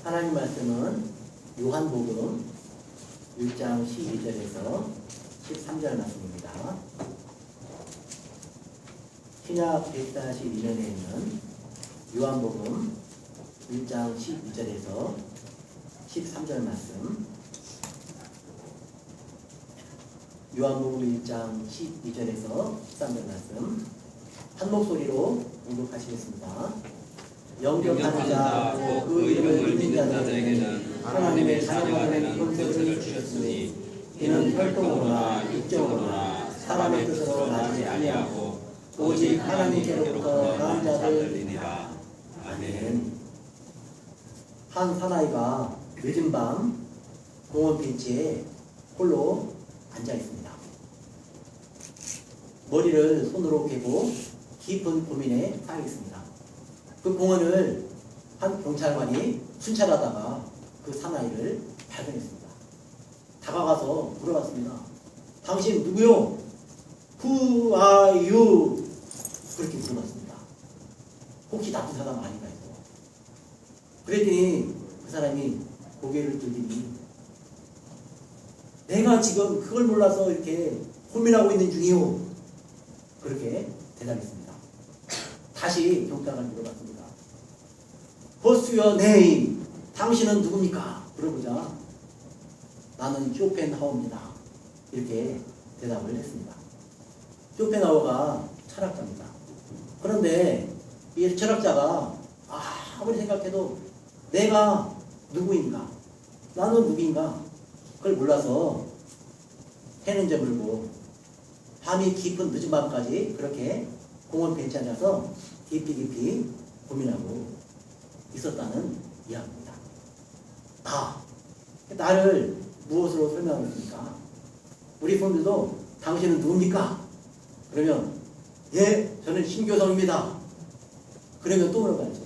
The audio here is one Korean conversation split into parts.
하나님 말씀은 요한복음 1장 12절에서 13절 말씀입니다. 신약 142년에 있는 요한복음 1장 12절에서 13절 말씀, 요한복음 1장 12절에서 13절 말씀 한 목소리로 공독하시겠습니다. 영접하는 자, 그 이름을 믿는 자들에게는 하나님의 자녀가 되는 권세를 주셨으니 이는 혈통으로나 육정으로나 사람의 뜻으로 나지 아니하고 오직 하나님께로부터 난 자들이니라. 아멘. 한 사나이가 늦은 밤 공원 벤치에 홀로 앉아 있습니다. 머리를 손으로 개고 깊은 고민에 쌓여 있습니다. 그 공원을 한 경찰관이 순찰하다가 그 사나이를 발견했습니다. 다가가서 물어봤습니다. 당신 누구요? Who are you? 그렇게 물어봤습니다. 혹시 나쁜 사람 아닌가 해서. 그랬더니 그 사람이 고개를 들더니 내가 지금 그걸 몰라서 이렇게 고민하고 있는 중이요. 그렇게 대답했습니다. 다시 경찰관이 물어봤습니다. What's your name? 당신은 누굽니까? 물어보자 나는 쇼펜하우어입니다. 이렇게 대답을 했습니다. 쇼펜하우어가 철학자입니다. 그런데 이 철학자가 아무리 생각해도 내가 누구인가? 나는 누구인가? 그걸 몰라서 해는 저물고 밤이 깊은 늦은 밤까지 그렇게 공원 벤치에 앉아서 깊이 고민하고 있었다는 이야기입니다. 나를 무엇으로 설명하겠습니까? 우리 분들도 당신은 누굽니까? 그러면 저는 신교성입니다. 그러면 또 물어봐야죠.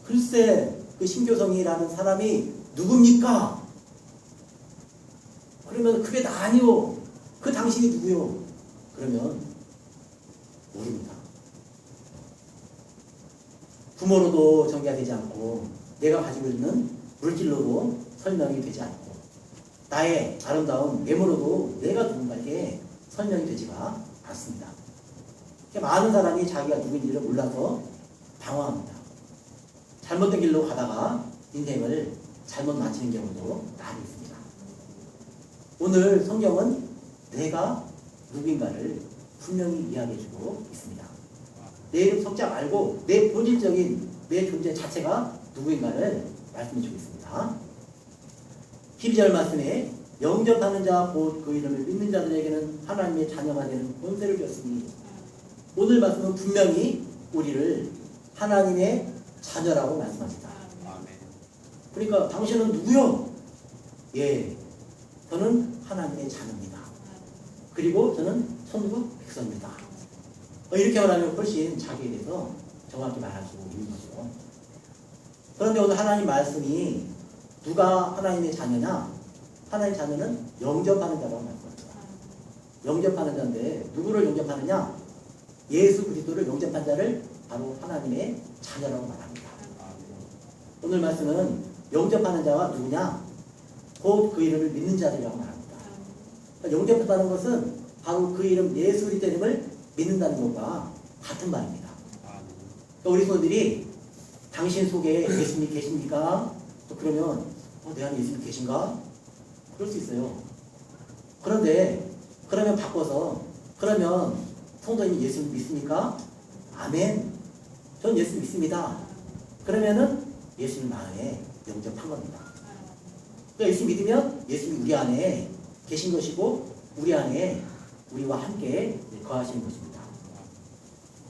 글쎄 그 신교성이라는 사람이 누굽니까? 그러면 그게 나 아니오. 그 당신이 누구요? 그러면 모릅니다. 부모로도 전개가 되지 않고 내가 가지고 있는 물질로도 설명이 되지 않고 나의 아름다운 외모로도 내가 누군가에게 설명이 되지가 않습니다. 많은 사람이 자기가 누구인지를 몰라서 방황합니다. 잘못된 길로 가다가 인생을 잘못 마치는 경우도 많이 있습니다. 오늘 성경은 내가 누구인가를 분명히 이야기해주고 있습니다. 내 이름 석자 말고 내 본질적인 내 존재 자체가 누구인가를 말씀해주고 있습니다. 12절 말씀에 영접하는 자 곧 그 이름을 믿는 자들에게는 하나님의 자녀가 되는 권세를 줬으니 오늘 말씀은 분명히 우리를 하나님의 자녀라고 말씀합니다. 그러니까 당신은 누구요? 저는 하나님의 자녀입니다. 그리고 저는 천국 백성입니다. 이렇게 말하면 훨씬 자기에 대해서 정확히 말할 수 있는 거죠. 그런데 오늘 하나님 말씀이 누가 하나님의 자녀냐? 하나님의 자녀는 영접하는 자라고 말씀합니다. 영접하는 자인데 누구를 영접하느냐? 예수 그리스도를 영접한 자를 바로 하나님의 자녀라고 말합니다. 오늘 말씀은 영접하는 자가 누구냐? 곧 그 이름을 믿는 자들이라고 말합니다. 영접한다는 것은 바로 그 이름 예수 그리스도 이름을 믿는다는 것과 같은 말입니다. 우리 성도들이 당신 속에 예수님이 계십니까? 그러면 내 안에 예수님 계신가? 그럴 수 있어요. 그런데 그러면 바꿔서 그러면 성도님이 예수님 믿습니까? 아멘. 전 예수 믿습니다. 그러면은 예수님 마음에 영접한 겁니다. 그러니까 예수 믿으면 예수님이 우리 안에 계신 것이고 우리 안에 우리와 함께 거하시는 것입니다.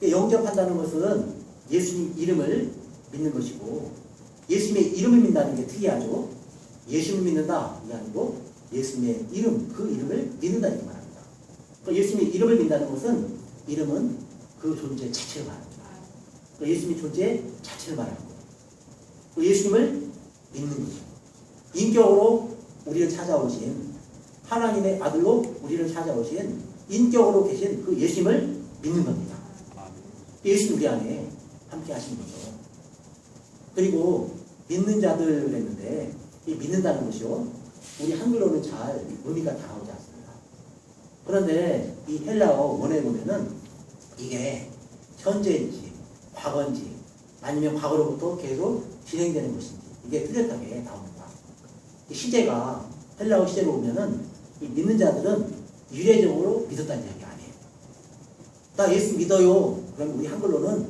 영접한다는 것은 예수님 이름을 믿는 것이고 예수님의 이름을 믿는다는 게 특이하죠. 예수님을 믿는다 이게 아니고 예수님의 이름, 그 이름을 믿는다 이렇게 말합니다. 예수님의 이름을 믿는다는 것은 이름은 그 존재 자체를 말합니다. 예수님의 존재 자체를 말하고 예수님을 믿는 거죠. 인격으로 우리를 찾아오신 하나님의 아들로 우리를 찾아오신 인격으로 계신 그 예수님을 믿는 겁니다. 예수님 우리 안에 함께 하신 거죠. 그리고 믿는 자들 그랬는데 이 믿는다는 것이요. 우리 한글로는 잘 의미가 다가오지 않습니다. 그런데 이 헬라어 원어에 보면은 이게 현재인지 과거인지 아니면 과거로부터 계속 진행되는 것인지 이게 뚜렷하게 나옵니다. 이 시제가 헬라어 시제로 보면은 이 믿는 자들은 유례적으로 믿었다는 이야기 아니에요. 나 예수 믿어요. 그럼 우리 한글로는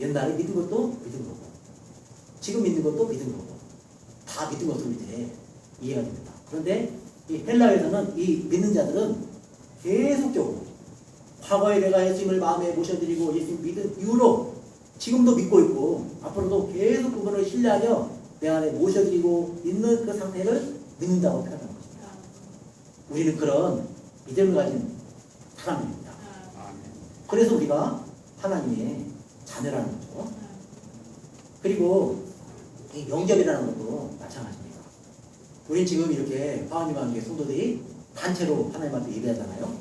옛날에 믿은 것도 믿은 거고 지금 믿는 것도 믿은 거고 다 믿은 것으로 이제 이해가 됩니다. 그런데 이 헬라어에서는 이 믿는 자들은 계속적으로 과거에 내가 예수님을 마음에 모셔드리고 예수님 믿은 이후로 지금도 믿고 있고 앞으로도 계속 그분을 신뢰하며 내 안에 모셔드리고 있는 그 상태를 믿는다고 표현하는 것입니다. 우리는 그런 믿음을 가진 사람입니다. 그래서 우리가 하나님의 자녀라는 거죠. 그리고 이 영접이라는 것도 마찬가지입니다. 우린 지금 이렇게 화원님과 함께 성도들이 단체로 하나님 앞에 예배하잖아요.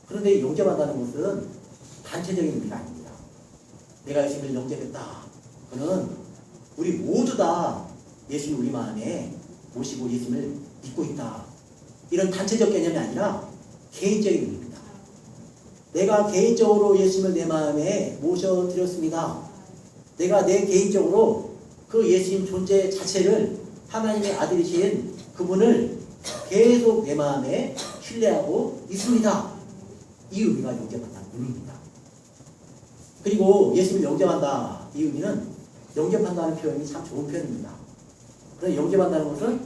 그런데 영접한다는 것은 단체적인 의미가 아닙니다. 내가 예수님을 영접했다. 그는 우리 모두 다 예수님 우리 마음에 모시고 예수님을 믿고 있다. 이런 단체적 개념이 아니라 개인적인 의미입니다. 내가 개인적으로 예수님을 내 마음에 모셔드렸습니다. 내가 내 개인적으로 그 예수님 존재 자체를 하나님의 아들이신 그분을 계속 내 마음에 신뢰하고 있습니다. 이 의미가 영접한다는 의미입니다. 그리고 예수님을 영접한다. 이 의미는 영접한다는 표현이 참 좋은 표현입니다. 그래서 영접한다는 것은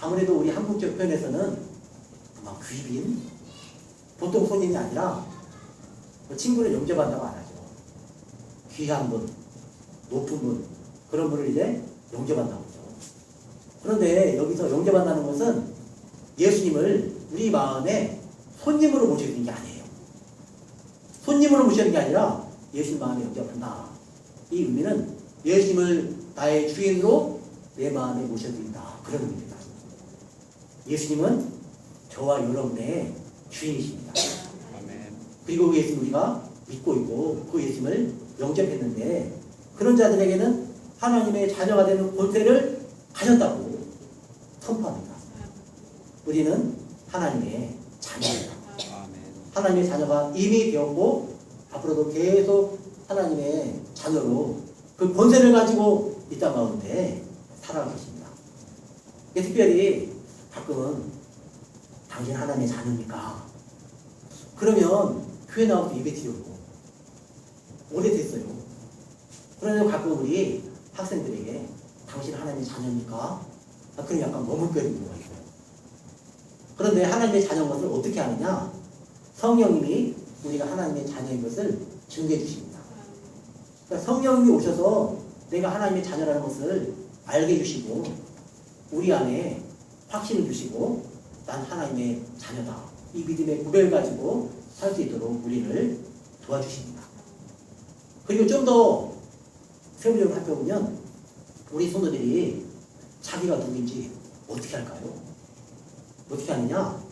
아무래도 우리 한국적 표현에서는 아마 귀빈, 보통 손님이 아니라 친구를 영접한다고 안 하죠. 귀한 분, 높은 분, 그런 분을 이제 영접한다고 하죠. 그런데 여기서 영접한다는 것은 예수님을 우리 마음에 손님으로 모시는 게 아니에요. 손님으로 모시는 게 아니라 예수님 마음에 영접한다. 이 의미는 예수님을 나의 주인으로 내 마음에 모셔드린다. 그런 의미입니다. 예수님은 저와 여러분의 주인이십니다. 그리고 그 예수님 우리가 믿고 있고 그 예수님을 영접했는데 그런 자들에게는 하나님의 자녀가 되는 권세를 가졌다고 선포합니다. 우리는 하나님의 자녀입니다. 하나님의 자녀가 이미 되었고 앞으로도 계속 하나님의 자녀로 그 권세를 가지고 이 땅 가운데 살아가고 있습니다. 특별히 가끔은 당신 하나님의 자녀입니까? 그러면 교회 나와서 예배 드리고 오래됐어요. 그런데 가끔 우리 학생들에게 당신 하나님의 자녀입니까? 그럼 약간 머뭇거리는 경우가 있어요. 그런데 하나님의 자녀인 것을 어떻게 아느냐? 성령님이 우리가 하나님의 자녀인 것을 증거해 주십니다. 그러니까 성령님이 오셔서 내가 하나님의 자녀라는 것을 알게 해주시고 우리 안에 확신을 주시고 난 하나님의 자녀다. 이 믿음의 고백을 가지고 살 수 있도록 우리를 도와주십니다. 그리고 좀 더 세부적으로 살펴보면 우리 성도들이 자기가 누구인지 어떻게 할까요? 어떻게 하느냐?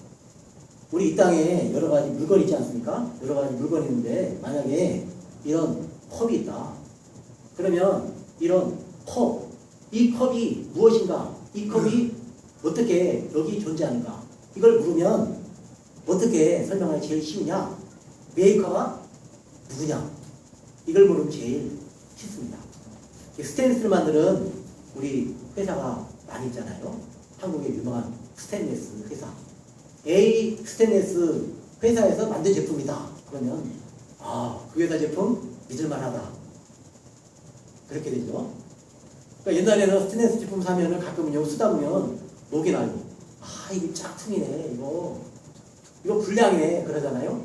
우리 이 땅에 여러 가지 물건이 있지 않습니까? 여러 가지 물건이 있는데 만약에 이런 컵이 있다. 그러면 이런 컵, 이 컵이 무엇인가? 이 컵이 어떻게 여기 존재하는가? 이걸 물으면 어떻게 설명하기 제일 쉬우냐? 메이커가 누구냐? 이걸 물으면 제일 쉽습니다. 스테인리스를 만드는 우리 회사가 많이 있잖아요. 한국의 유명한 스테인리스 회사. A 스테인리스 회사에서 만든 제품이다. 그러면 그 회사 제품 믿을만하다. 그렇게 되죠. 그러니까 옛날에는 스테인리스 제품 사면은 가끔은요 쓰다 보면 녹이 나고 이게 짝퉁이네 이거 불량이네 그러잖아요.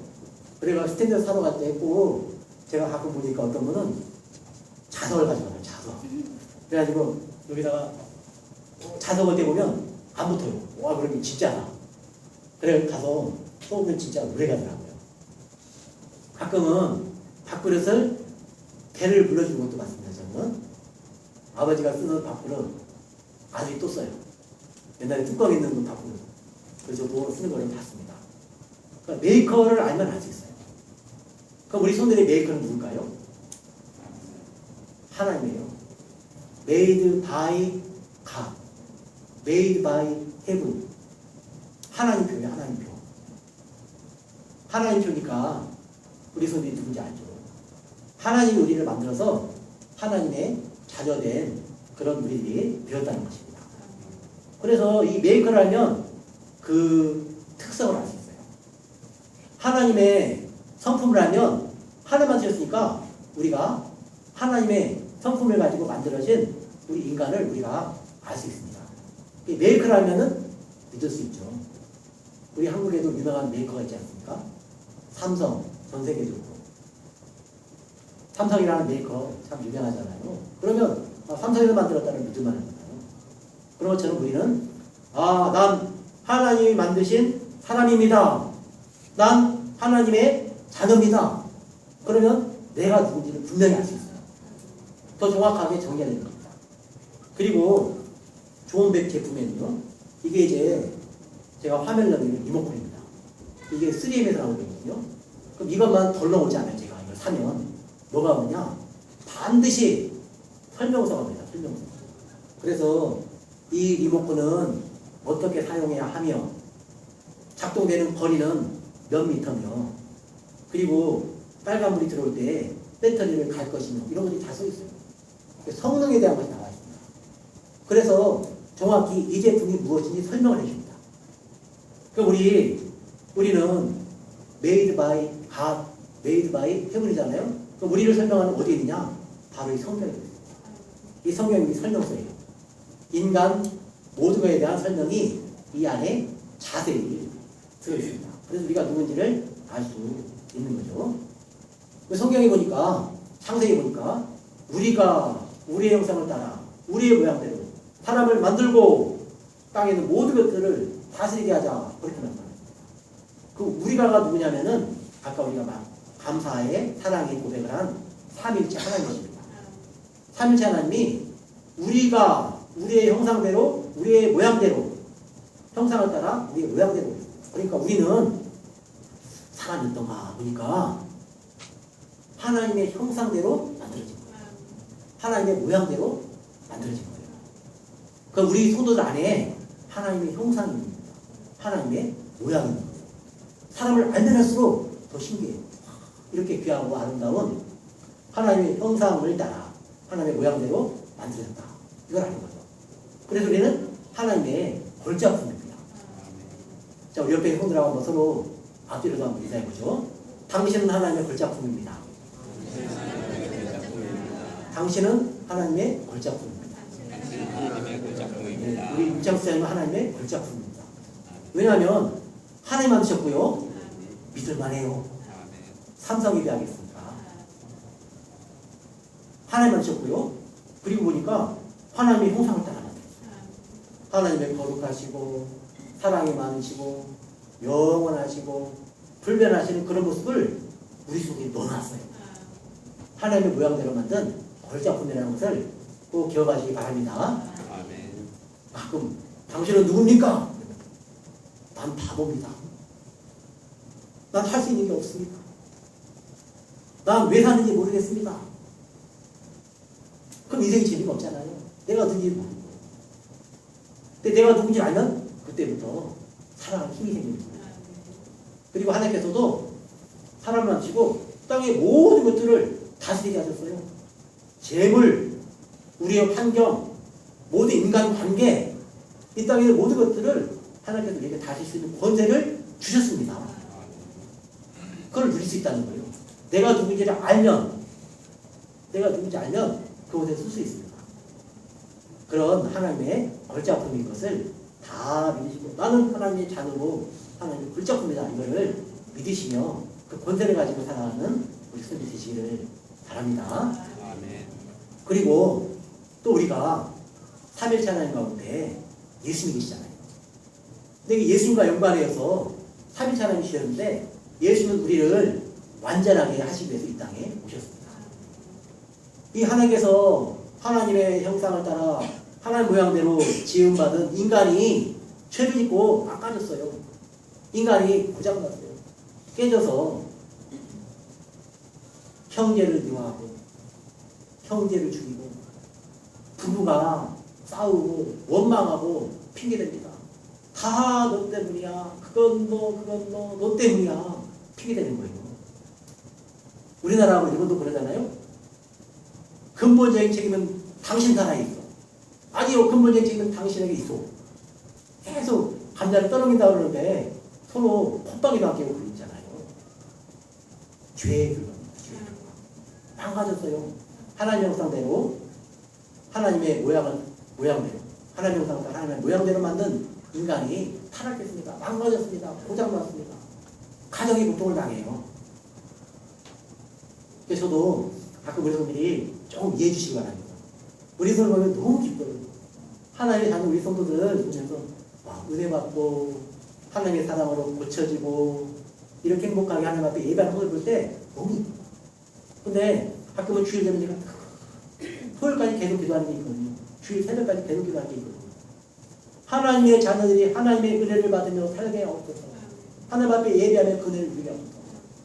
그래가 스테인리스 사러 갈 때 꼭 제가 가끔 보니까 어떤 분은 자석을 가져가요. 자석. 그래가지고 여기다가 자석을 떼보면 안 붙어요. 와 그러면 진짜 나. 그래 가서 써보면 진짜 오래 가더라고요. 가끔은 밥그릇을 배를 불러주는 것도 맞습니다. 저는 아버지가 쓰는 밥그릇 아직 또 써요. 옛날에 뚜껑 있는 그 밥그릇 그래서 저도 쓰는 거를 봤습니다. 그러니까 메이커를 알면 알 수 있어요. 그럼 우리 손들의 메이커는 누굴까요? 하나님이에요. made by God, made by heaven. 하나님 표예요, 하나님 표. 하나님 표니까 우리 손이 누군지 알죠. 하나님이 우리를 만들어서 하나님의 자녀된 그런 우리들이 되었다는 것입니다. 그래서 이 메이커를 하면 그 특성을 알 수 있어요. 하나님의 성품을 하면 하나님만 지었으니까 우리가 하나님의 성품을 가지고 만들어진 우리 인간을 우리가 알 수 있습니다. 메이커를 하면은 믿을 수 있죠. 우리 한국에도 유명한 메이커가 있지 않습니까? 삼성, 전 세계적으로. 삼성이라는 메이커 참 유명하잖아요. 그러면 삼성에서 만들었다는 믿을만 하잖아요. 그런 것처럼 우리는 난 하나님이 만드신 사람입니다. 난 하나님의 자녀입니다. 그러면 내가 누군지를 분명히 알 수 있어요. 더 정확하게 정리해야 됩니다. 그리고 좋은 백 제품에는요, 이게 이제 제가 화면 넣는 리모컨입니다. 이게 3M에서 나오거든요. 그럼 이것만 덜 넣어오지 않아요. 제가 이걸 사면 뭐가 오냐? 반드시 설명서가 옵니다. 설명서. 그래서 이 리모컨은 어떻게 사용해야 하며 작동되는 거리는 몇 미터며 그리고 빨간불이 들어올 때 배터리를 갈 것이며 이런 것들이 다 써 있어요. 성능에 대한 것이 나와 있습니다. 그래서 정확히 이 제품이 무엇인지 설명을 해줍니다. 그러니까 우리는 made by God, made by heaven이잖아요. 그럼 우리를 설명하는 어디에 있느냐? 바로 이 성경에 있습니다. 이 성경이 설명서예요. 인간 모두에 대한 설명이 이 안에 자세히 들어있습니다. 그래서 우리가 누군지를 알 수 있는 거죠. 성경에 보니까 창세기 보니까 우리가 우리의 형상을 따라 우리의 모양대로 사람을 만들고 땅에 있는 모든 것들을 다스리게 하자 그렇게 말씀합니다. 그 우리가가 누구냐면은 아까 우리가 막 감사의 사랑의 고백을 한 삼일체 하나님이십니다. 삼일체 하나님이 우리가 우리의 형상대로 우리의 모양대로 형상을 따라 우리의 모양대로 그러니까 우리는 사람이 있던가 보니까 하나님의 형상대로 만들어진 거예요. 하나님의 모양대로 만들어진 거예요. 그러니까 우리 성도들 안에 하나님의 형상이 있습니다. 하나님의 모양이 있는 거예요. 사람을 알면 할수록 더 신기해요. 이렇게 귀하고 아름다운 하나님의 형상을 따라 하나님의 모양대로 만들어졌다. 이걸 아는 거죠. 그래서 우리는 하나님의 걸작품입니다. 자, 우리 옆에 성도들하고 한번 서로 앞뒤로도 한번 인사해보죠. 당신은 하나님의 걸작품입니다. 당신은 하나님의 걸작품입니다. 네, 우리 임창수장님은 하나님의 걸작품입니다. 왜냐하면 하나님 만드셨고요. 믿을만해요. 삼성이 비하겠습니까? 하나님 만드셨고요. 그리고 보니까 하나님의 형상을 따라 만들었어요. 하나님의 거룩하시고 사랑이 많으시고 영원하시고 불변하시는 그런 모습을 우리 속에 넣어놨어요. 하나님의 모양대로 만든 걸작품이라는 것을 꼭 기억하시기 바랍니다. 아멘. 가끔 당신은 누굽니까? 난 바보입니다. 난 할 수 있는 게 없습니다. 난 왜 사는지 모르겠습니다. 그럼 인생이 재미가 없잖아요. 내가 누군지 모르고. 근데 내가 누군지 알면 그때부터 살아갈 힘이 생기는 거예요. 그리고 하나님께서도 사람을 만드시고 땅의 모든 것들을 다스리게 하셨어요. 재물, 우리의 환경, 모든 인간 관계, 이 땅의 모든 것들을 하나님께서 우리에게 다스릴 수 있는 권세를 주셨습니다. 그걸 누릴 수 있다는 거예요. 내가 누군지를 알면 그곳에 쓸 수 있습니다. 그런 하나님의 걸작품인 것을 다 믿으시고 나는 하나님의 자녀고 하나님의 걸작품이다 이거를 믿으시며 그 권세를 가지고 살아가는 우리 손이 되시기를 바랍니다. 아멘. 그리고 또 우리가 삼일체 하나님 가운데 예수님이 계시잖아요. 근데 예수님과 연관해서 삼일체 하나님이셨는데 예수는 우리를 완전하게 하시기 위해서 이 땅에 오셨습니다. 이 하나님께서 하나님의 형상을 따라 하나님 모양대로 지음받은 인간이 죄를 짓고 깎아졌어요. 인간이 고장났어요. 깨져서 형제를 미워하고 형제를 죽이고 부부가 싸우고 원망하고 핑계댑니다. 다 너 때문이야. 그건 너 때문이야. 핑계대는 거예요. 우리나라하고 일본도 그러잖아요. 근본적인 책임은 당신 나라에 있어. 아니요, 근본적인 책임은 당신에게 있어. 계속 감자를 떠넘긴다고 그러는데 서로 콧방이도 안 끼고 그러잖아요. 죄의 근원입니다. 죄의 근원. 망가졌어요. 하나님의 형상대로, 하나님의 모양대로, 하나님의 형상대로, 하나님의 모양대로 만든 인간이 타락했습니다. 망가졌습니다. 고장났습니다. 가정이 고통을 당해요. 그래서 저도 가끔 우리 성들이 조금 이해해 주시기 바랍니다. 우리 성을 보면 너무 기뻐요. 하나님의 자녀 우리 성도들 보면서 은혜 받고 하나님의 사랑으로 고쳐지고 이렇게 행복하게 하나님 앞에 예배하는 모습을 볼 때 너무 기뻐요. 근데 가끔은 주일 되면 제가 토요일까지 계속 기도하는 게 있거든요. 주일 새벽까지 계속 기도하는 게 있거든요. 하나님의 자녀들이 하나님의 은혜를 받으며 살게 하옵소서. 하나님 앞에 예배하며 그 은혜를 누리게 하옵소서.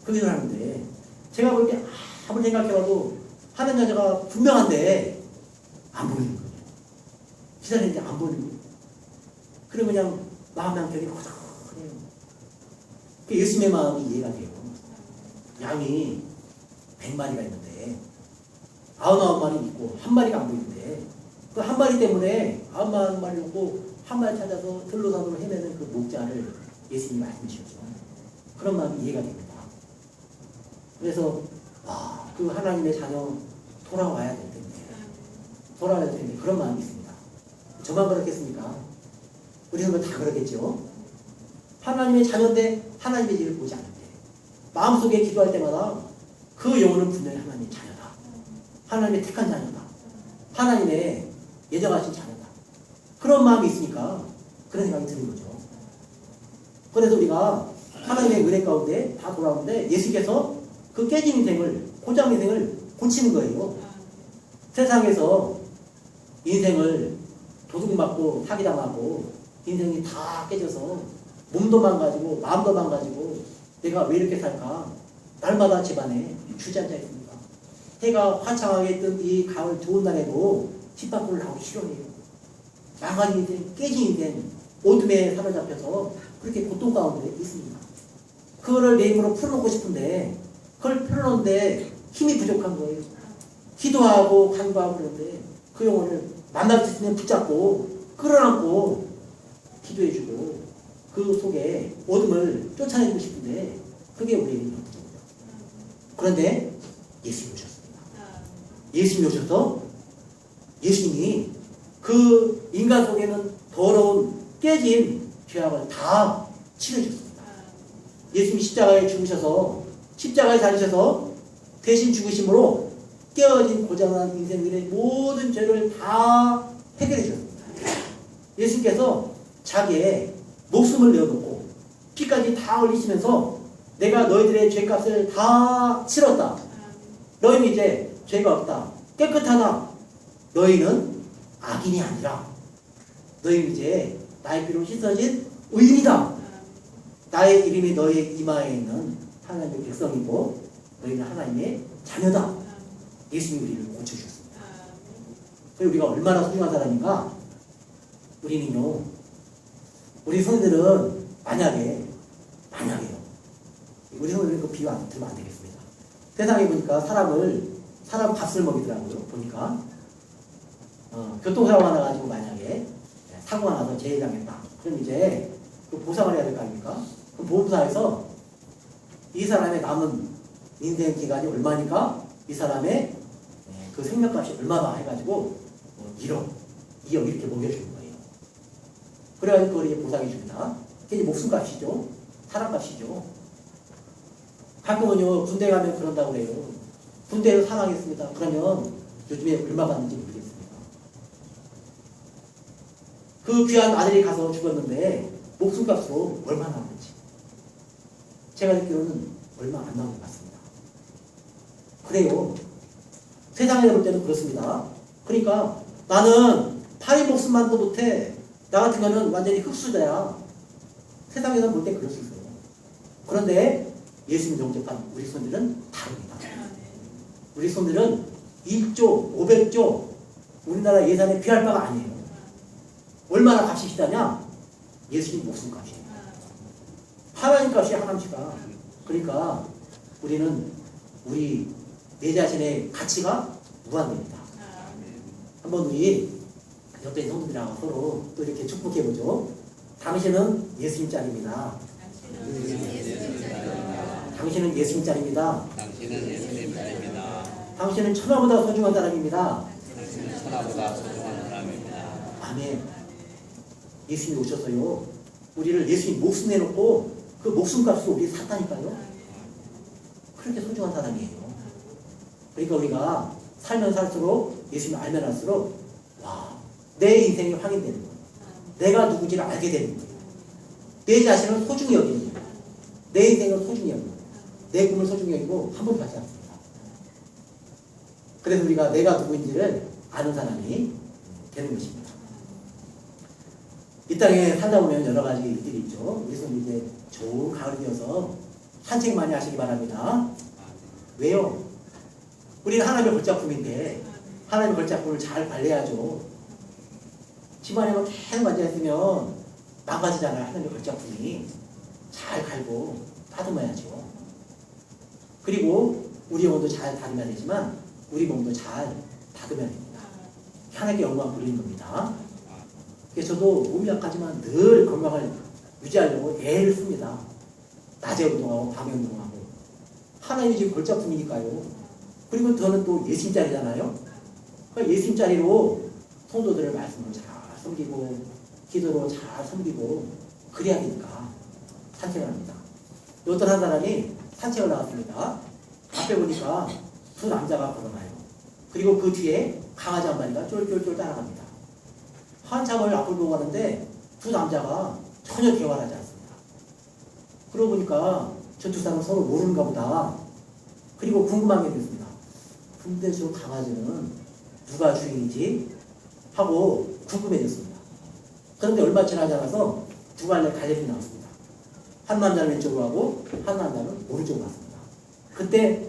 그 기도를 하는데 제가 볼 때 아무리 생각해봐도 하나님 자녀가 분명한데 안 보이는 거예요. 기다리는데 안 보이는 거예요. 그리고 그냥 마음의 한켠이 허전해요. 예수님의 마음이 이해가 돼요. 양이 100마리가 있는데 99마리 있고 한 마리가 안 보이는데 그 한 마리 때문에 99마리 놓고 한 마리 찾아서 들로산으로 헤매는 그 목자를 예수님이 말씀해 주셨죠. 그런 마음이 이해가 됩니다. 그래서 그 하나님의 자녀 돌아와야 될 텐데 돌아와야 될 텐데 그런 마음이 있습니다. 저만 그렇겠습니까? 우리 성도 다 그러겠죠. 하나님의 자녀인데 하나님의 일을 보지 않는데 마음속에 기도할 때마다 그 영혼은 분명히 하나님의 자녀다. 하나님의 택한 자녀다. 하나님의 예정하신 자녀다. 그런 마음이 있으니까 그런 생각이 드는 거죠. 그래서 우리가 하나님의 은혜 가운데 다 돌아오는데 예수께서 그 깨진 인생을, 고장 인생을 고치는 거예요. 세상에서 인생을 도둑맞고 사기당하고 인생이 다 깨져서 몸도 망가지고 마음도 망가지고 내가 왜 이렇게 살까? 날마다 집안에 주저앉아 있습니다. 해가 화창하게 뜬 이 가을 좋은 날에도 집 밖으로 나오기 싫어해요. 망가진 인생, 깨진 인생, 어둠에 사로잡혀서 그렇게 고통 가운데 있습니다. 그거를 내 힘으로 풀어놓고 싶은데 그걸 풀어놓는데 힘이 부족한 거예요. 기도하고 간구하고 그러는데 그 영혼을 만날 수 있으면 붙잡고 끌어안고 기도해주고 그 속에 어둠을 쫓아내고 싶은데 그게 우리에게 부족해요. 그런데 예수님이 오셨습니다. 예수님이 오셔서 예수님이 그 인간 속에는 더러운 깨진 죄악을 다 치러주셨습니다. 예수님이 십자가에 죽으셔서 십자가에 달리셔서 대신 죽으심으로 깨어진 고장난 인생들의 모든 죄를 다 해결해 주셨습니다. 예수님께서 자기의 목숨을 내어놓고 피까지 다 흘리시면서 내가 너희들의 죄값을 다 치렀다. 너희는 이제 죄가 없다. 깨끗하다. 너희는 악인이 아니라 너희는 이제 나의 피로 씻어진 의인이다. 나의 이름이 너희의 이마에 있는 하나님의 백성이고 너희는 하나님의 자녀다. 예수님이 우리를 고쳐주셨습니다. 그리고 우리가 얼마나 소중한 사람인가? 우리는요, 우리 성도들은 만약에요. 우리 성도들은 그 비유 안 들으면 안 되겠습니다. 세상에 보니까 사람 값을 먹이더라고요. 보니까 교통사고가 나가지고 만약에 사고가 나서 재해당했다. 그럼 이제 그 보상을 해야 될 거 아닙니까? 그럼 보험사에서 이 사람의 남은 인생 기간이 얼마니까 이 사람의 그 생명값이 얼마나 해가지고 1억, 2억 이렇게 먹여주는 거예요. 그래가지고 그걸 이제 보상해 줍니다. 그게 이제 목숨값이죠. 사람값이죠. 가끔은요 군대 가면 그런다고 그래요. 군대에서 사망했습니다. 그러면 요즘에 얼마 받는지 모르겠습니다. 그 귀한 아들이 가서 죽었는데 목숨값으로 얼마 나오는지 제가 듣기로는 얼마 안 나오는 것 같습니다. 그래요. 세상에 볼 때는 그렇습니다. 그러니까 나는 파리 목숨만도 못해. 나 같은 거는 완전히 흙수저야. 세상에서 볼 때 그럴 수 있어요. 그런데 예수님 영접한 우리 손들은 다릅니다. 우리 손들은 1조, 500조 우리나라 예산에 비할 바가 아니에요. 얼마나 값이 비싸냐? 예수님 목숨값이에요. 하나님 값이 하나님이가. 그러니까 우리는 내 자신의 가치가 무한됩니다. 한번 우리 옆에 성도들하고 서로 또 이렇게 축복해보죠. 당신은 예수님 짤입니다. 당신은 예수님 짤입니다. 당신은 예수님 짤입니다. 당신은 천하보다 소중한 사람입니다. 당신은 천하보다 소중한 사람입니다. 아멘. 예수님이 오셔서요, 우리를 예수님 목숨 내놓고 그 목숨값으로 우리 샀다니까요. 그렇게 소중한 사람이에요. 그러니까 우리가 살면 살수록 예수님을 알면 할수록 내 인생이 확인되는 거예요. 내가 누구지를 알게 되는 거예요. 내 자신을 소중히 여기는 거예요. 내 인생을 소중히 여기고 내 꿈을 소중히 여기고 한 번도 하지 않습니다. 그래서 우리가 내가 누구인지를 아는 사람이 되는 것입니다. 이 땅에 살다 보면 여러 가지 일들이 있죠. 그래서 이제 좋은 가을이 되어서 산책 많이 하시기 바랍니다. 왜요? 우리는 하나님의 걸작품인데 하나님의 걸작품을 잘 관리해야죠. 집안에만 계속 앉아있으면 망가지잖아요. 하나님의 걸작품이. 잘 갈고 다듬어야죠. 그리고 우리 영혼도 잘 다듬어야 되지만 우리 몸도 잘 다듬어야 됩니다. 하나님께 영광 돌리는 겁니다. 그래서 저도 몸이 약하지만 늘 건강을 유지하려고 애를 씁니다. 낮에 운동하고 밤에 운동하고. 하나님이 지금 걸작품이니까요. 그리고 저는 또 예수님 자리잖아요. 그러니까 예수님 자리로 성도들을 말씀으로 잘 섬기고 기도로 잘 섬기고 그래야 되니까 산책을 합니다. 어떤 한 사람이 산책을 나왔습니다. 앞에 보니까 두 남자가 걸어가요. 그리고 그 뒤에 강아지 한 마리가 쫄쫄쫄 따라갑니다. 한참을 앞을 보고 가는데 두 남자가 전혀 대화를 하지 않습니다. 그러고 보니까 저 두 사람은 서로 모르는가 보다. 그리고 궁금한 게 됐습니다. 근데 저 강아지는 누가 주인이지? 하고 궁금해졌습니다. 그런데 얼마 지나지 않아서 두 갈래 갈림이 나왔습니다. 한 남자는 왼쪽으로 가고 한 남자는 오른쪽으로 갔습니다. 그때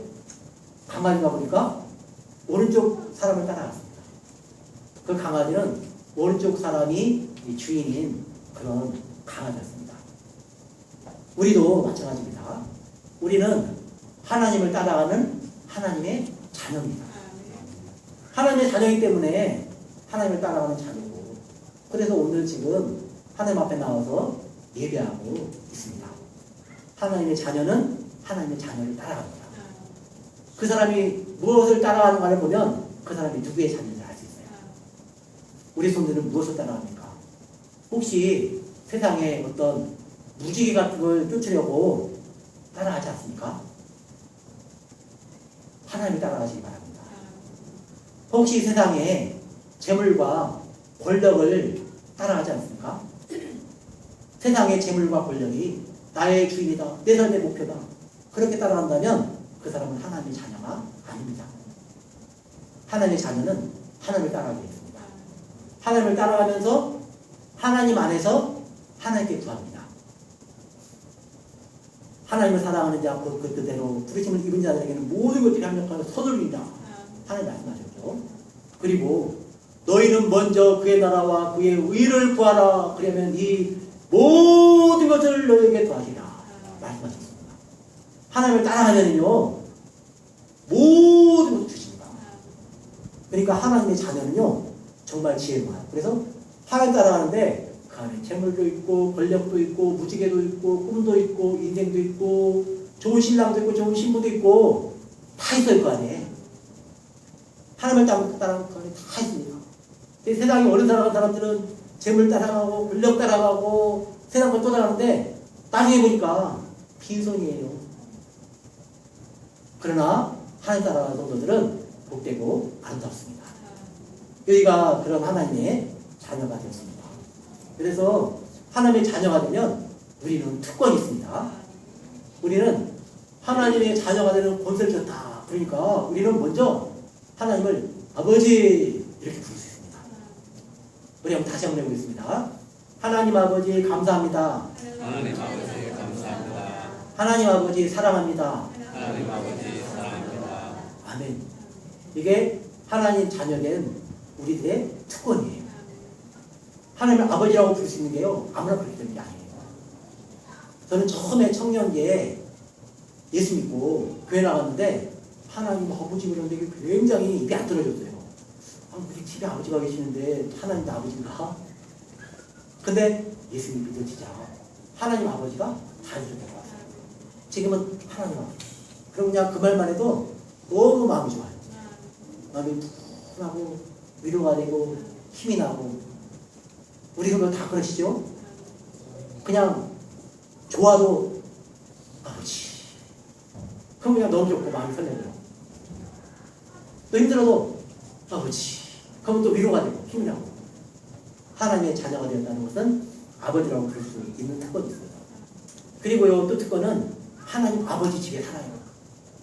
강아지가 보니까 오른쪽 사람을 따라갔습니다. 그 강아지는 오른쪽 사람이 주인인 그런 강아지였습니다. 우리도 마찬가지입니다. 우리는 하나님을 따라가는 하나님의 자녀입니다. 하나님의 자녀이기 때문에 하나님을 따라가는 자녀고, 그래서 오늘 지금 하나님 앞에 나와서 예배하고 있습니다. 하나님의 자녀는 하나님의 자녀를 따라갑니다. 그 사람이 무엇을 따라가는가를 보면 그 사람이 누구의 자녀인지 알 수 있어요. 우리 손들은 무엇을 따라갑니까? 혹시 세상에 어떤 무지개 같은 걸 쫓으려고 따라하지 않습니까? 하나님을 따라가시기 바랍니다. 혹시 세상에 재물과 권력을 따라하지 않습니까? 세상의 재물과 권력이 나의 주인이다, 내 삶의 목표다, 그렇게 따라간다면 그 사람은 하나님의 자녀가 아닙니다. 하나님의 자녀는 하나님을 따라가게 있습니다. 하나님을 따라가면서 하나님 안에서 하나님께 구합니다. 하나님을 사랑하는 자 그 뜻대로 부르심을 입은 자들에게는 모든 것들이 합력하여 서둘리다. 하나님 말씀하셨죠. 그리고 너희는 먼저 그의 나라와 그의 의를 구하라. 그러면 이 모든 것을 너희에게 더하리라. 말씀하셨습니다. 하나님을 따라가면요 모든 것을 주십니다. 그러니까 하나님의 자녀는요 정말 지혜로워요. 그래서 하나님 따라가는데 그 안에 재물도 있고 권력도 있고 무지개도 있고 꿈도 있고 인생도 있고 좋은 신랑도 있고 좋은 신부도 있고 다 있어요. 그 안에 하나님을 따라가는 그 안에 다 있습니다. 세상에 어른 살아가는 사람들은 재물 따라가고 권력 따라가고 세상 걸 또 따라가는데 나중에 보니까 빈손이에요. 그러나 하나님 따라가는 성도들은 복되고 아름답습니다. 여기가 그런 하나님의 자녀가 되었습니다. 그래서 하나님의 자녀가 되면 우리는 특권이 있습니다. 우리는 하나님의 자녀가 되는 권세를 줬다. 그러니까 우리는 먼저 하나님을 아버지 이렇게 부를 수 있습니다. 우리 한번 다시 한번 해보겠습니다. 하나님 아버지 감사합니다. 하나님 아버지 감사합니다. 하나님 아버지 사랑합니다. 하나님 아버지 사랑합니다. 아멘. 이게 하나님 자녀된 우리들의 특권이에요. 하나님을 아버지라고 부를 수 있는 게요, 아무나 그렇게 되는 게 아니에요. 저는 처음에 청년기에 예수 믿고 교회 나갔는데 하나님 아버지 그러는데 굉장히 입이 안 떨어졌어요. 우리 집에 아버지가 계시는데 하나님도 아버지인가? 근데 예수님 믿어지자 하나님 아버지가 자연스럽게 왔어요. 지금은 하나님 아버지. 그럼 그냥 그 말만 해도 너무 마음이 좋아요. 마음이 푸근하고 위로가 되고 힘이 나고. 우리 그거 다 그러시죠? 그냥 좋아도 아버지. 그럼 그냥 너무 좋고 마음이 설레요. 또 힘들어도 아버지. 그러면 또 위로가 되고 힘이 나고. 하나님의 자녀가 되었다는 것은 아버지라고 부를 수 있는 특권이 있어요. 그리고요, 또 특권은 하나님 아버지 집에 살아요.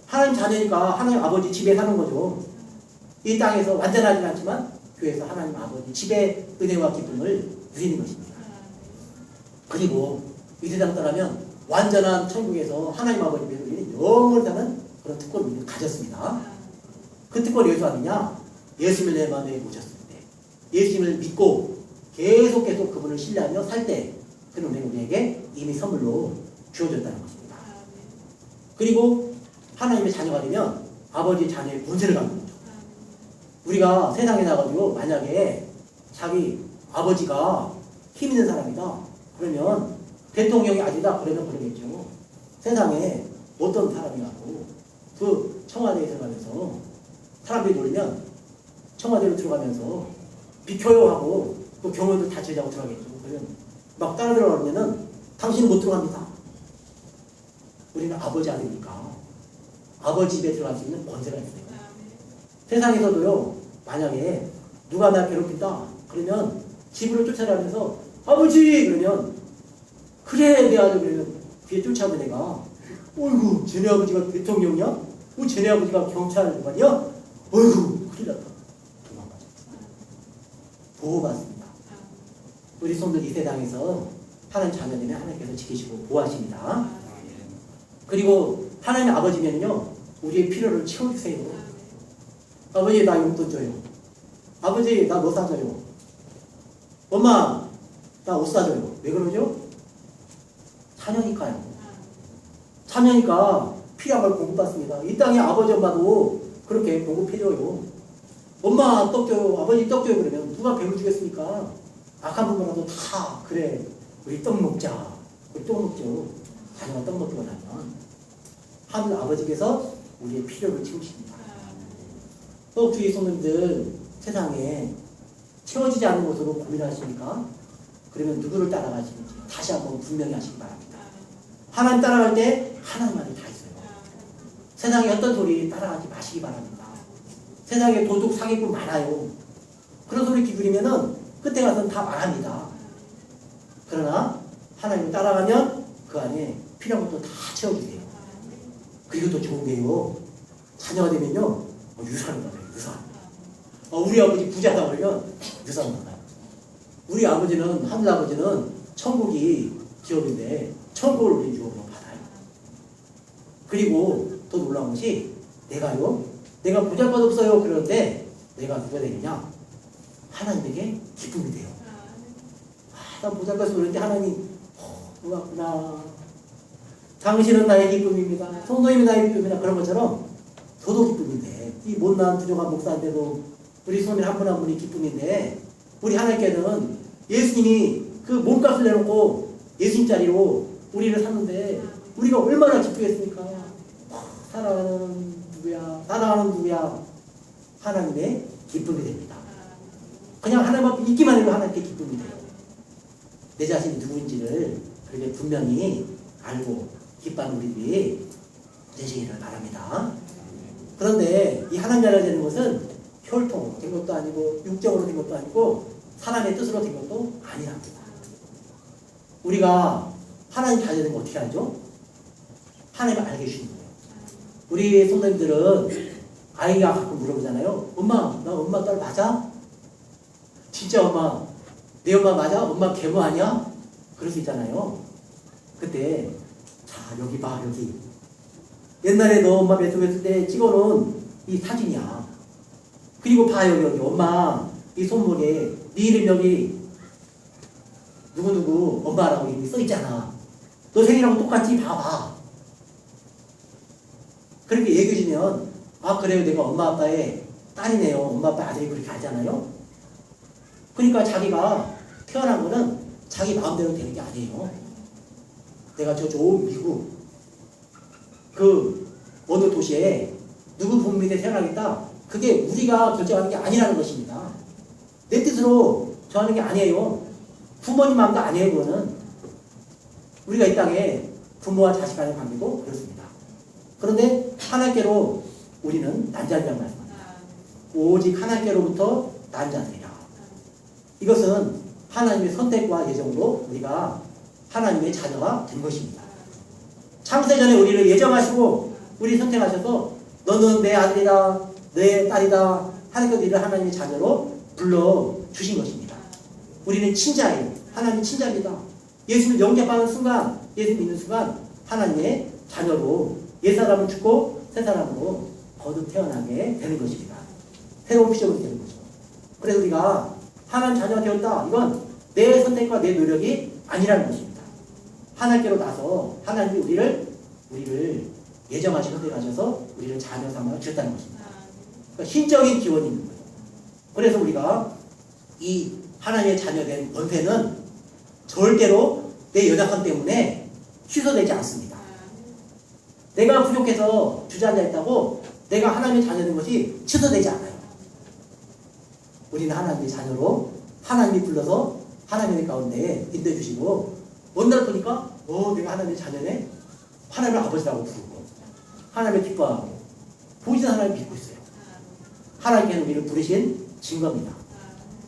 하나님 자녀니까 하나님 아버지 집에 사는 거죠. 이 땅에서 완전하지는 않지만 교회에서 하나님 아버지 집의 은혜와 기쁨을 누리는 것입니다. 그리고 이 세상 떠나면 완전한 천국에서 하나님 아버지 집에서 우리는 영원히 사는 그런 특권을 우리는 가졌습니다. 그 특권이 어디서 왔느냐? 예수님을 내 마음에 모셨을 때, 예수님을 믿고 계속 그분을 신뢰하며 살 때, 그는 우리에게 이미 선물로 주어졌다는 것입니다. 그리고 하나님의 자녀가 되면 아버지 자녀의 문제를 갖는 거죠. 우리가 세상에 나가지고 만약에 자기 아버지가 힘 있는 사람이다 그러면 대통령이 아니다 그러면 그러겠죠. 세상에 어떤 사람이 갖고 그 청와대에 들어가면서 사람들이 놀면 청와대로 들어가면서 비켜요 하고 그 경호도 다 제자고 들어가겠죠. 그러면 막 따라 들어가면은 당신은 못 들어갑니다. 우리는 아버지 아들이니까 아버지 집에 들어갈 수 있는 권세가 있어요. 세상에서도요, 만약에 누가 나 괴롭힌다 그러면 집으로 쫓아가면서 아버지 그러면 그래 내 아들 그러면 뒤에 쫓아오면 내가 어이구 쟤네 아버지가 대통령이야? 쟤네 아버지가 경찰관이야? 어이구 큰일 났다. 도망가죠. 보호받습니다. 우리 손들 이 세상에서 하나님 자녀되면 하나님께서 지키시고 보호하십니다. 그리고 하나님 아버지면요 우리의 필요를 채워주세요. 아버지 나 용돈 줘요. 아버지 나 뭐 사줘요. 엄마 나 옷 사줘요. 왜 그러죠? 자녀니까요. 자녀니까 필요한 걸 공급받습니다. 이 땅에 아버지 엄마도 그렇게 공급해줘요. 엄마 떡 줘요. 아버지 떡 줘요. 그러면 누가 배를 주겠습니까? 악한 부모라도 다 그래 우리 떡 먹자. 우리 떡 먹죠. 자녀가 떡 먹기만 하면 하늘 아버지께서 우리의 필요를 채우십니다. 또 주위 손님들 세상에 채워지지 않는 것으로 고민하십니까? 그러면 누구를 따라가시는지 다시 한번 분명히 하시기 바랍니다. 하나님 따라갈 때 하나님 말이 다 있어요. 세상에 어떤 소리 따라가지 마시기 바랍니다. 세상에 도둑 사기꾼 많아요. 그런 소리 기울이면은 끝에 가서는 다 말합니다. 그러나 하나님을 따라가면 그 안에 필요한 것도 다 채워주세요. 그리고 또 좋은 게요. 자녀가 되면요. 유산을 받아요. 유산. 우리 아버지 부자다 그러면 유산을 받아요. 우리 아버지는 하늘 아버지는 천국이 기업인데 천국을 우리 유업으로 받아요. 그리고 더 놀라운 것이 내가 보잘것 없어요. 그런데 내가 누가 되느냐? 하나님에게 기쁨이 돼요. 난 보잘것 없어 그런데 하나님 고맙구나. 당신은 나의 기쁨입니다. 성도님이 나의 기쁨이다. 그런 것처럼 저도 기쁨인데 이 못난 부족한 목사인데도 우리 손님 한 분 한 분이 기쁨인데 우리 하나님께는 예수님이 그 몸값을 내놓고 예수님 자리로 우리를 샀는데 우리가 얼마나 기쁘겠습니까? 사랑하는 누구야? 하나님의 기쁨이 됩니다. 그냥 하나님 앞에 있기만 해도 하나님께 기쁨이 돼요. 내 자신이 누구인지를 그렇게 분명히 알고 기뻐하는 우리들이 되시기를 바랍니다. 그런데 이 하나님 나라가 되는 것은 혈통으로 된 것도 아니고 육적으로 된 것도 아니고 사람의 뜻으로 된 것도 아니랍니다. 우리가 하나님 잘 되는 거 어떻게 알죠? 하나님을 알게 해주시는 거예요. 우리 선생님들은 아이가 가끔 물어보잖아요. 엄마, 나 엄마 딸 맞아? 진짜 엄마, 내 엄마 맞아? 엄마 계모 아니야? 그럴 수 있잖아요. 그때 자 여기 봐 여기 옛날에 너 엄마 뱃속에 있을 때 찍어놓은 이 사진이야. 그리고 봐 여기 엄마 이 손목에 네 이름 여기 누구누구 엄마라고 이름이 써있잖아. 너 생일하고 똑같이 봐봐. 그렇게 얘기해주면 아 그래요 내가 엄마 아빠의 딸이네요. 엄마 아빠 아들이 그렇게 하잖아요. 그러니까 자기가 태어난 거는 자기 마음대로 되는 게 아니에요. 내가 저 좋은 미국 그 어느 도시에 누구 부모 밑에 태어나겠다. 그게 우리가 결정하는 게 아니라는 것입니다. 내 뜻으로 정하는 게 아니에요. 부모님 마음도 아니에요. 그거는 우리가 이 땅에 부모와 자식 간의 관계도 그렇습니다. 그런데 하나님께로 우리는 난자들이라고 말씀합니다. 오직 하나님께로부터 난자들이라. 이것은 하나님의 선택과 예정으로 우리가 하나님의 자녀가 된 것입니다. 창세전에 우리를 예정하시고 우리 선택하셔서 너는 내 아들이다 내 딸이다 하나님께서 우리를 하나님의 자녀로 불러주신 것입니다. 우리는 친자예요. 하나님의 친자입니다. 예수를 영접하는 순간 예수 믿는 순간 하나님의 자녀로 옛사람은 죽고 새사람으로 거듭 태어나게 되는 것입니다. 새로운 피조물이 되는 거죠. 그래서 우리가 하나님 자녀가 되었다. 이건 내 선택과 내 노력이 아니라는 것입니다. 하나님께로 나서 하나님이 우리를 예정하시고 선택하셔서 우리를 자녀 삼아 주셨다는 것입니다. 그러니까 신적인 기원이 있는 거예요. 그래서 우리가 이 하나님의 자녀된 권세는 절대로 내 연약함 때문에 취소되지 않습니다. 내가 부족해서 주저앉아있다고 내가 하나님의 자녀된 것이 취소되지 않아요. 우리는 하나님의 자녀로 하나님이 불러서 하나님의 가운데 인도해 주시고 어느 날 보니까 내가 하나님의 자녀네. 하나님을 아버지라고 부르고 하나님을 기뻐하고 보이는 하나님을 믿고 있어요. 하나님께서 우리를 부르신 증거입니다.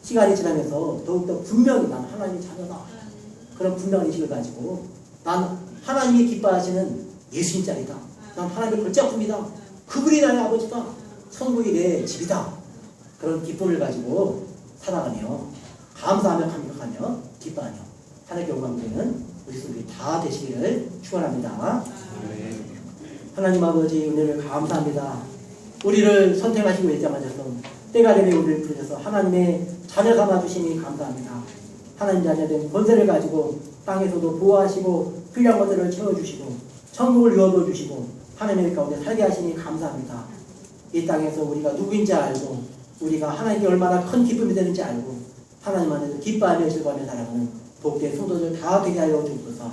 시간이 지나면서 더욱더 분명히 난 하나님의 자녀다. 그런 분명한 인식을 가지고 난 하나님이 기뻐하시는 예수님 자리다. 난 하나님의 골짜품이다. 그분이 나의 아버지다. 천국이 내 집이다. 그런 기쁨을 가지고 살아가며 감사하며 감격하며 기뻐하며 하나님의 영광 되는 우리 손들이 다 되시기를 축원합니다. 하나님 아버지 은혜를 감사합니다. 우리를 선택하시고 예정하셔서 때가 되면 우리를 부르셔서 하나님의 자녀 삼아주시니 감사합니다. 하나님 자녀된 권세를 가지고 땅에서도 보호하시고 필요한 것들을 채워주시고 천국을 이루어 주시고 하나님의 가운데 살게 하시니 감사합니다. 이 땅에서 우리가 누구인지 알고 우리가 하나님께 얼마나 큰 기쁨이 되는지 알고 하나님 안에서 기뻐하며 즐거워하며 살아가는 복된 성도들 다 되게 하여 주옵소서.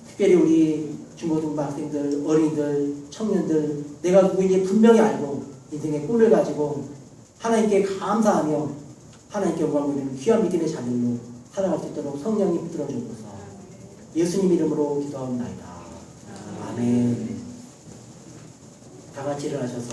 특별히 우리 중고등학생들, 어린이들, 청년들 내가 누구인지 분명히 알고 인생의 꿀을 가지고 하나님께 감사하며 하나님께 영광 돌리는 귀한 믿음의 자녀로 살아갈 수 있도록 성령이 붙들어 주옵소서. 예수님 이름으로 기도하옵나이다. 아멘. 다 같이 일어나셔서